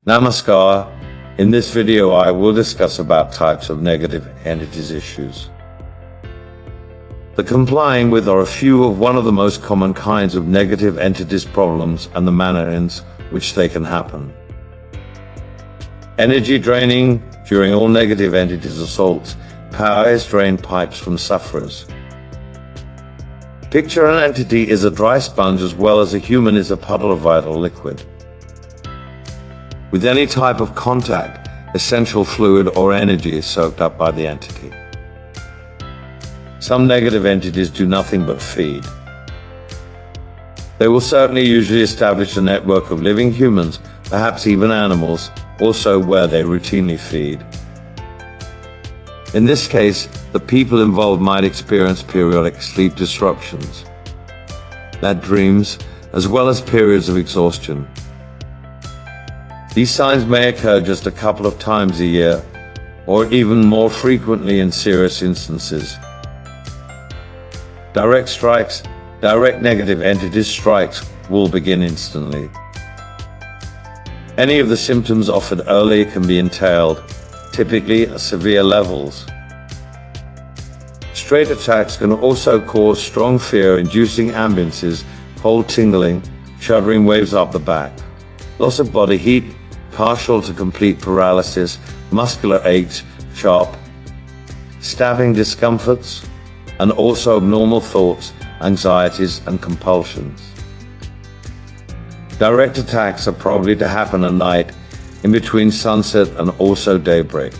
Namaskar. In this video I will discuss about types of negative entities issues. The complying with are a few of one of the most common kinds of negative entities problems and the manner in which they can happen. Energy draining. During all negative entities assaults, power is drained pipes from sufferers. Picture an entity is a dry sponge as well as a human is a puddle of vital liquid. With any type of contact, essential fluid or energy is soaked up by the entity. Some negative entities do nothing but feed. They will certainly usually establish a network of living humans, perhaps even animals, also where they routinely feed. In this case, the people involved might experience periodic sleep disruptions, bad dreams, as well as periods of exhaustion. These signs may occur just a couple of times a year, or even more frequently in serious instances. Direct negative entities strikes will begin instantly. Any of the symptoms offered early can be entailed, typically at severe levels. Straight attacks can also cause strong fear-inducing ambiances, cold tingling, shuddering waves up the back, loss of body heat, partial to complete paralysis, muscular aches, sharp, stabbing discomforts, and also abnormal thoughts, anxieties, and compulsions. Direct attacks are probably to happen at night, in between sunset and also daybreak.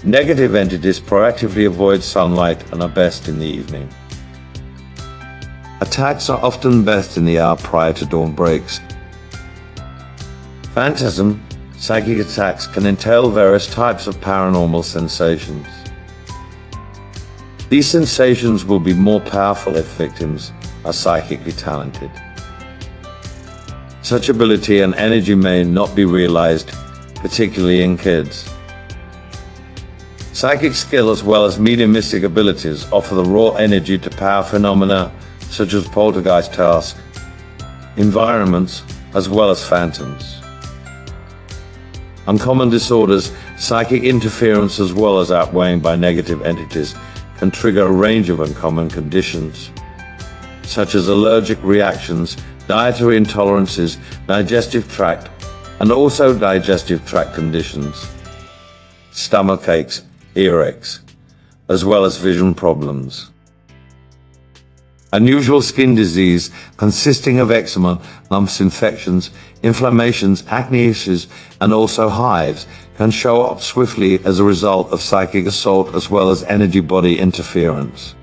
Negative entities proactively avoid sunlight and are best in the evening. Attacks are often best in the hour prior to dawn breaks. Phantasm, psychic attacks can entail various types of paranormal sensations. These sensations will be more powerful if victims are psychically talented. Such ability and energy may not be realized, particularly in kids. Psychic skill as well as mediumistic abilities offer the raw energy to power phenomena such as poltergeist tasks, environments, as well as phantoms. Uncommon disorders, psychic interference as well as outweighing by negative entities can trigger a range of uncommon conditions, such as allergic reactions, dietary intolerances, digestive tract, and also digestive tract conditions, stomach aches, earaches, as well as vision problems. Unusual skin disease consisting of eczema, lumps, infections, inflammations, acne issues, and also hives can show up swiftly as a result of psychic assault as well as energy-body interference.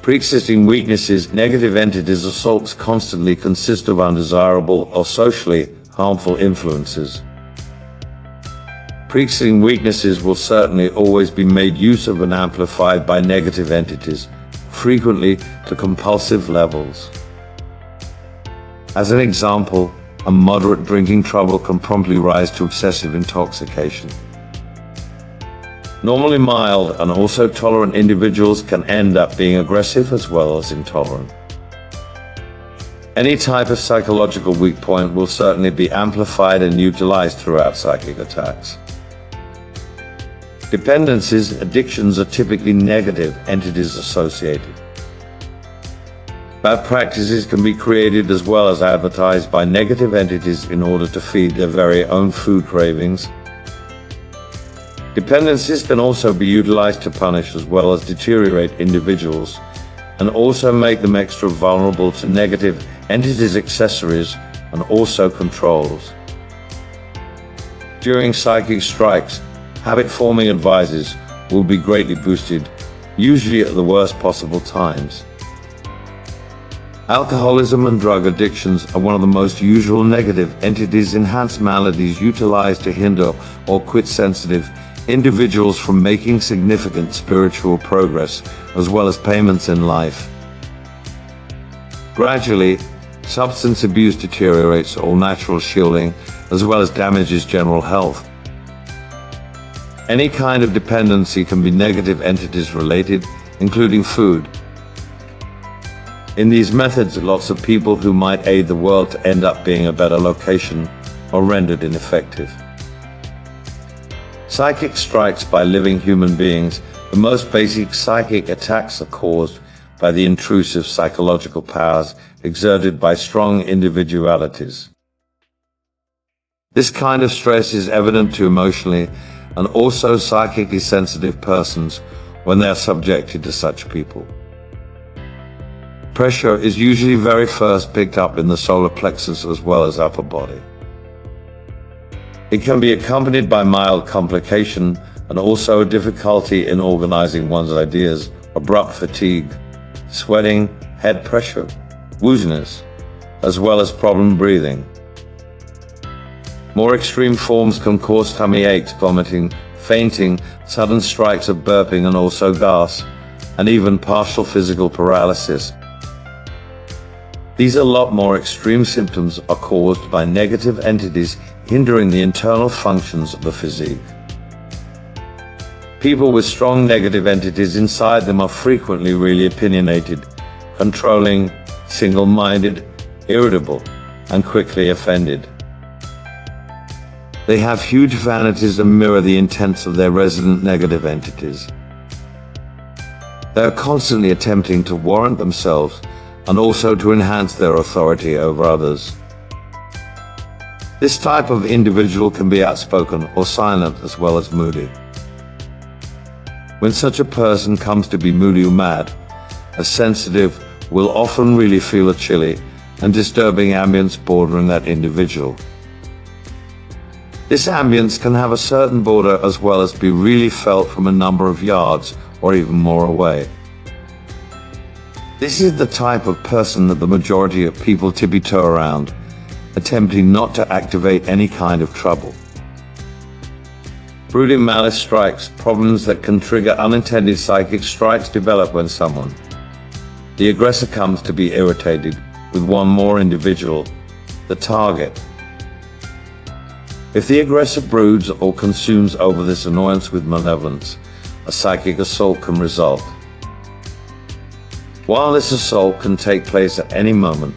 Pre-existing weaknesses. Negative entities assaults constantly consist of undesirable or socially harmful influences. Pre-existing weaknesses will certainly always be made use of and amplified by negative entities, frequently to compulsive levels. As an example, a moderate drinking trouble can promptly rise to excessive intoxication. Normally mild and also tolerant individuals can end up being aggressive as well as intolerant. Any type of psychological weak point will certainly be amplified and utilized throughout psychic attacks. Dependencies, addictions are typically negative entities associated. Bad practices can be created as well as advertised by negative entities in order to feed their very own food cravings. Dependencies can also be utilized to punish as well as deteriorate individuals, and also make them extra vulnerable to negative entities' accessories and also controls. During psychic strikes, habit-forming advices will be greatly boosted, usually at the worst possible times. Alcoholism and drug addictions are one of the most usual negative entities enhanced maladies utilized to hinder or quit sensitive individuals from making significant spiritual progress as well as payments in life. Gradually, substance abuse deteriorates all natural shielding as well as damages general health. Any kind of dependency can be negative entities related, including food. In these methods, lots of people who might aid the world to end up being a better location are rendered ineffective. Psychic strikes by living human beings. The most basic psychic attacks are caused by the intrusive psychological powers exerted by strong individualities. This kind of stress is evident to emotionally and also psychically sensitive persons when they are subjected to such people. Pressure is usually very first picked up in the solar plexus as well as upper body. It can be accompanied by mild complication and also a difficulty in organizing one's ideas, abrupt fatigue, sweating, head pressure, wooziness, as well as problem breathing. More extreme forms can cause tummy aches, vomiting, fainting, sudden strikes of burping and also gas, and even partial physical paralysis. These a lot more extreme symptoms are caused by negative entities hindering the internal functions of the physique. People with strong negative entities inside them are frequently really opinionated, controlling, single-minded, irritable, and quickly offended. They have huge vanities and mirror the intents of their resident negative entities. They are constantly attempting to warrant themselves and also to enhance their authority over others. This type of individual can be outspoken or silent as well as moody. When such a person comes to be moody or mad, a sensitive will often really feel a chilly and disturbing ambience bordering that individual. This ambience can have a certain border as well as be really felt from a number of yards or even more away. This is the type of person that the majority of people tiptoe around, attempting not to activate any kind of trouble. Brooding malice strikes, problems that can trigger unintended psychic strikes develop when someone, the aggressor, comes to be irritated with one more individual, the target. If the aggressor broods or consumes over this annoyance with malevolence, a psychic assault can result. While this assault can take place at any moment,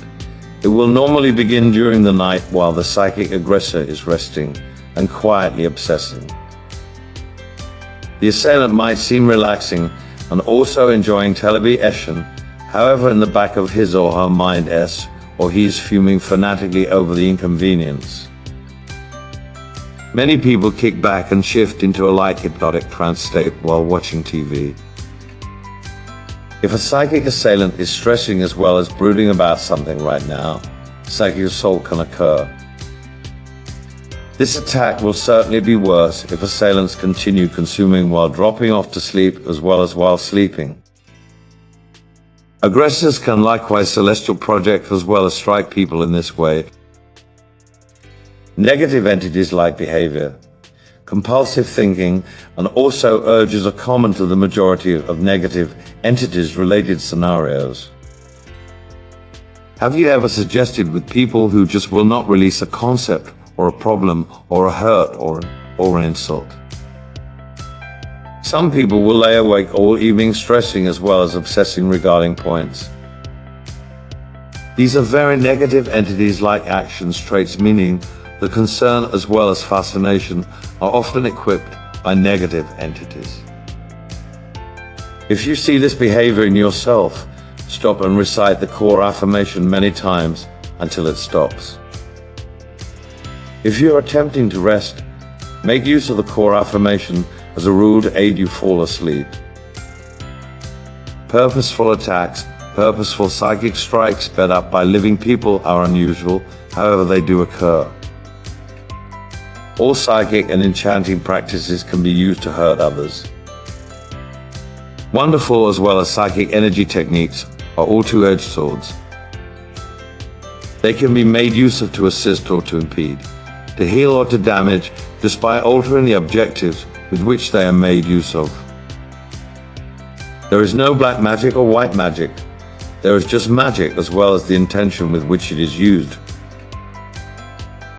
it will normally begin during the night while the psychic aggressor is resting and quietly obsessing. The assailant might seem relaxing and also enjoying television, however in the back of his or her mind he is fuming fanatically over the inconvenience. Many people kick back and shift into a light hypnotic trance state while watching TV. If a psychic assailant is stressing as well as brooding about something right now, psychic assault can occur. This attack will certainly be worse if assailants continue consuming while dropping off to sleep as well as while sleeping. Aggressors can likewise celestial project as well as strike people in this way. Negative entities like behavior, compulsive thinking, and also urges are common to the majority of negative entities-related scenarios. Have you ever suggested with people who just will not release a concept or a problem or a hurt or an insult? Some people will lay awake all evening stressing as well as obsessing regarding points. These are very negative entities like actions, traits, meaning the concern as well as fascination are often equipped by negative entities. If you see this behavior in yourself, stop and recite the core affirmation many times until it stops. If you are attempting to rest, make use of the core affirmation as a rule to aid you fall asleep. Purposeful attacks, purposeful psychic strikes sped up by living people are unusual, however they do occur. All psychic and enchanting practices can be used to hurt others. Wonderful as well as psychic energy techniques are all two-edged swords. They can be made use of to assist or to impede, to heal or to damage, just by altering the objectives with which they are made use of. There is no black magic or white magic. There is just magic as well as the intention with which it is used.